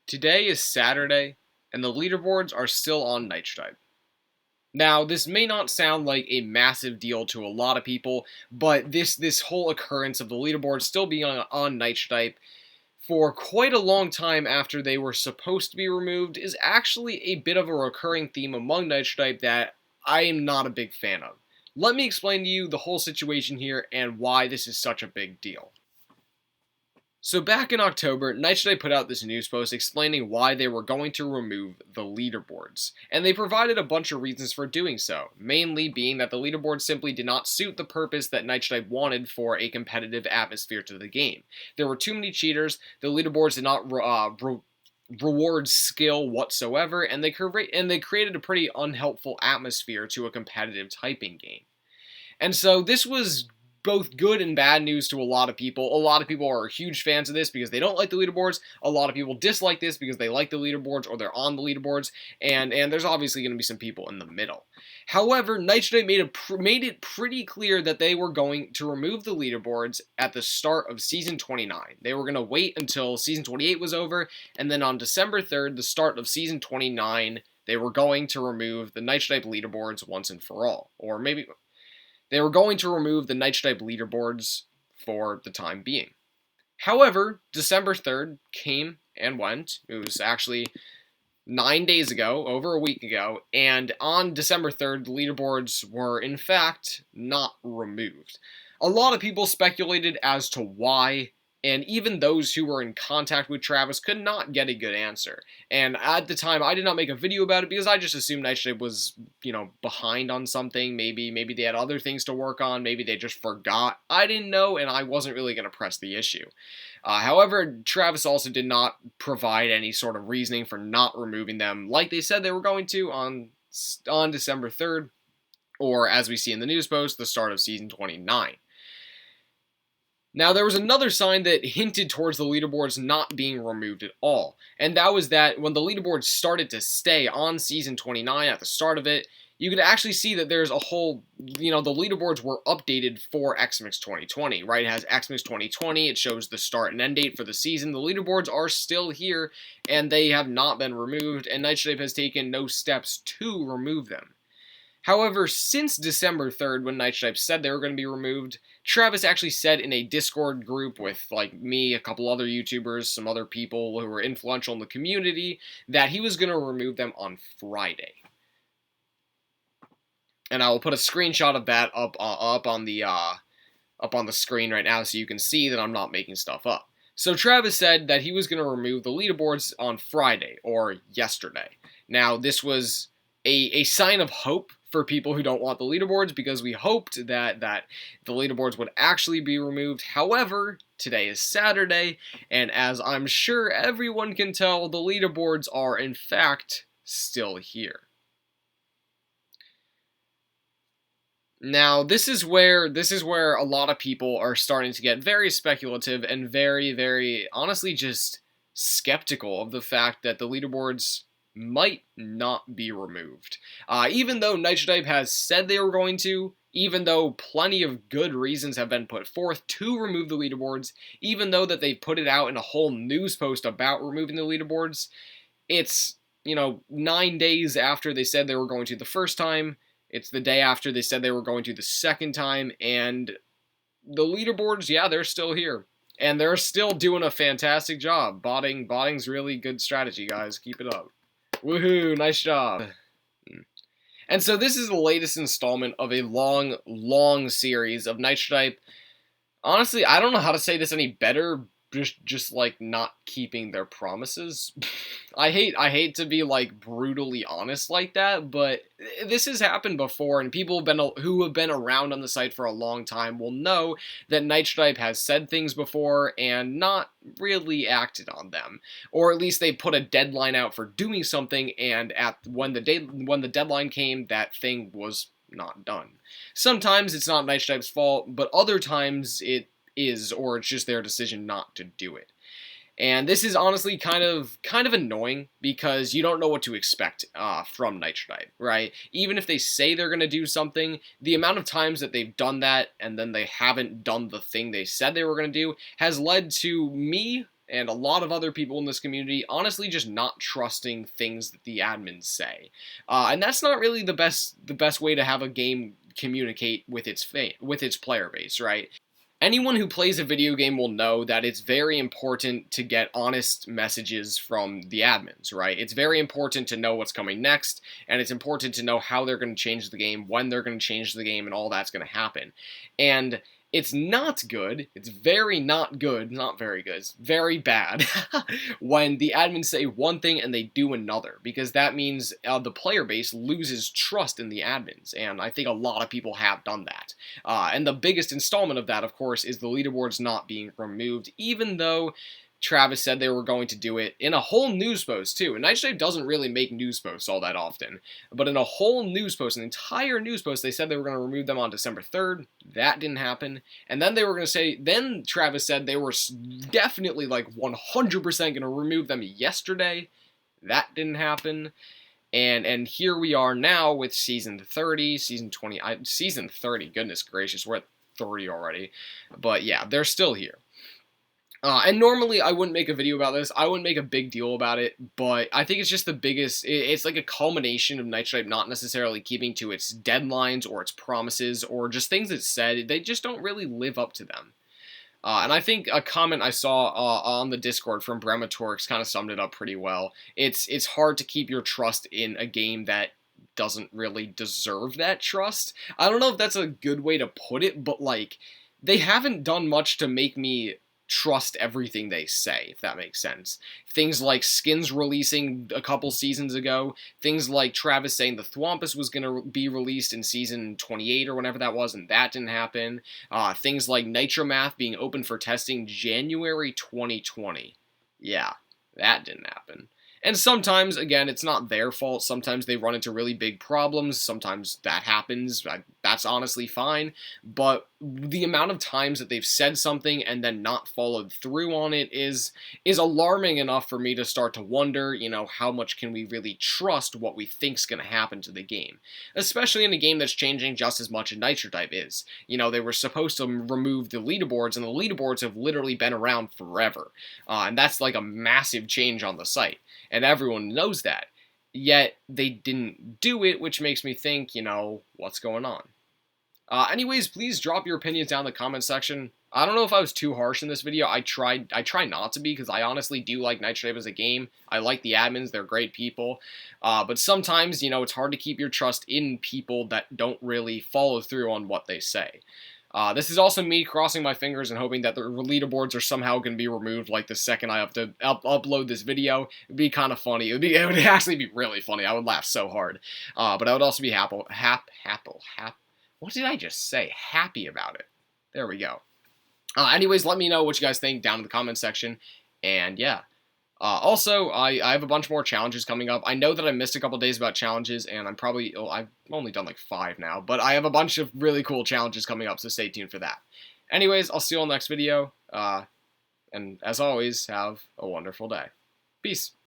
Today is Saturday, and the leaderboards are still on Nitro Type. Now, this may not sound like a massive deal to a lot of people, but this whole occurrence of the leaderboards still being on Nitro Type for quite a long time after they were supposed to be removed is actually a bit of a recurring theme among Nitro Type that I am not a big fan of. Let me explain to you the whole situation here and why this is such a big deal. So back in October, Nitro Type put out this news post explaining why they were going to remove the leaderboards, and they provided a bunch of reasons for doing so, mainly being that the leaderboards simply did not suit the purpose that Nitro Type wanted for a competitive atmosphere to the game. There were too many cheaters, the leaderboards did not reward skill whatsoever, and they created a pretty unhelpful atmosphere to a competitive typing game. And so this was both good and bad news to a lot of people. A lot of people are huge fans of this because they don't like the leaderboards. A lot of people dislike this because they like the leaderboards or they're on the leaderboards. And there's obviously going to be some people in the middle. However, Nitro Type made it pretty clear that they were going to remove the leaderboards at the start of Season 29. They were going to wait until Season 28 was over, and then on December 3rd, the start of Season 29, they were going to remove the Nitro Type leaderboards once and for all. Or maybe they were going to remove the Nitro Type leaderboards for the time being. However, December 3rd came and went. It was actually 9 days ago, over a week ago, and on December 3rd, the leaderboards were, in fact, not removed. A lot of people speculated as to why, and even those who were in contact with Travis could not get a good answer. And at the time, I did not make a video about it because I just assumed Nitro Type was, behind on something. Maybe they had other things to work on. Maybe they just forgot. I didn't know, and I wasn't really going to press the issue. However, Travis also did not provide any sort of reasoning for not removing them like they said they were going to on December 3rd, or as we see in the news post, the start of Season 29. Now, there was another sign that hinted towards the leaderboards not being removed at all, and that was that when the leaderboards started to stay on Season 29 at the start of it, you could actually see that there's a whole, the leaderboards were updated for XMix 2020, right? It has XMix 2020, it shows the start and end date for the season. The leaderboards are still here, and they have not been removed, and Nitro Type has taken no steps to remove them. However, since December 3rd, when Nitro Type said they were going to be removed, Travis actually said in a Discord group with, me, a couple other YouTubers, some other people who were influential in the community, that he was going to remove them on Friday. And I will put a screenshot of that up on the screen right now so you can see that I'm not making stuff up. So Travis said that he was going to remove the leaderboards on Friday, or yesterday. Now, this was a sign of hope for people who don't want the leaderboards, because we hoped that the leaderboards would actually be removed. However, today is Saturday, and as I'm sure everyone can tell, the leaderboards are in fact still here. Now, this is where a lot of people are starting to get very speculative and very, very honestly just skeptical of the fact that the leaderboards might not be removed. Even though Nitro Type has said they were going to, even though plenty of good reasons have been put forth to remove the leaderboards, even though that they put it out in a whole news post about removing the leaderboards, it's, 9 days after they said they were going to the first time, it's the day after they said they were going to the second time, and the leaderboards, yeah, they're still here. And they're still doing a fantastic job. Botting's really good strategy, guys. Keep it up. Woohoo, nice job. And so this is the latest installment of a long, long series of Nitro Type. Honestly, I don't know how to say this any better, just not keeping their promises. I hate to be brutally honest like that, but this has happened before, and people who have been around on the site for a long time will know that Nitro Type has said things before and not really acted on them, or at least they put a deadline out for doing something, and when the deadline came, that thing was not done. Sometimes it's not Nitro Type's fault, but other times it is, or it's just their decision not to do it. And this is honestly kind of annoying because you don't know what to expect from Nitro Type, right? Even if they say they're going to do something, the amount of times that they've done that and then they haven't done the thing they said they were going to do has led to me and a lot of other people in this community honestly just not trusting things that the admins say. And that's not really the best way to have a game communicate with its player base, right? Anyone who plays a video game will know that it's very important to get honest messages from the admins, right? It's very important to know what's coming next, and it's important to know how they're going to change the game, when they're going to change the game, and all that's going to happen. And it's not good, it's very not good, not very good, it's very bad when the admins say one thing and they do another, because that means the player base loses trust in the admins, and I think a lot of people have done that. And the biggest installment of that, of course, is the leaderboards not being removed, even though Travis said they were going to do it in a whole news post, too. And Nitro Type doesn't really make news posts all that often. But in a whole news post, an entire news post, they said they were going to remove them on December 3rd. That didn't happen. And then they were going to say, then Travis said they were definitely like 100% going to remove them yesterday. That didn't happen. And here we are now with Season 30, Season 20, Season 30, goodness gracious, we're at 30 already. But yeah, they're still here. And normally I wouldn't make a video about this, I wouldn't make a big deal about it, but I think it's just the biggest, it's like a culmination of Nitro Type not necessarily keeping to its deadlines or its promises or just things it said, they just don't really live up to them. And I think a comment I saw on the Discord from Brematorix kind of summed it up pretty well. It's hard to keep your trust in a game that doesn't really deserve that trust. I don't know if that's a good way to put it, but like, they haven't done much to make me trust everything they say, if that makes sense. Things like skins releasing a couple seasons ago, things like Travis saying the Thwampus was going to be released in season 28 or whenever that was, and that didn't happen. Things like Nitromath being open for testing January 2020. Yeah, that didn't happen. And sometimes, again, it's not their fault. Sometimes they run into really big problems. Sometimes that happens. That's honestly fine. But the amount of times that they've said something and then not followed through on it is alarming enough for me to start to wonder, you know, how much can we really trust what we think's going to happen to the game? Especially in a game that's changing just as much as Nitro Type is. You know, they were supposed to remove the leaderboards, and the leaderboards have literally been around forever. And that's like a massive change on the site. And everyone knows that. Yet, they didn't do it, which makes me think, you know, what's going on? Anyways, please drop your opinions down in the comment section. I don't know if I was too harsh in this video. I try not to be, because I honestly do like Nitro Type as a game. I like the admins, they're great people. But sometimes, you know, it's hard to keep your trust in people that don't really follow through on what they say. This is also me crossing my fingers and hoping that the leaderboards are somehow going to be removed, like the second I have to upload this video. It'd be kind of funny. It would actually be really funny. I would laugh so hard. But I would also be what did I just say? Happy about it. There we go. Anyways, let me know what you guys think down in the comment section. And yeah. Also, I have a bunch more challenges coming up. I know that I missed a couple days about challenges, and I've only done like 5 now, but I have a bunch of really cool challenges coming up, so stay tuned for that. Anyways, I'll see you all next video, and as always, have a wonderful day. Peace.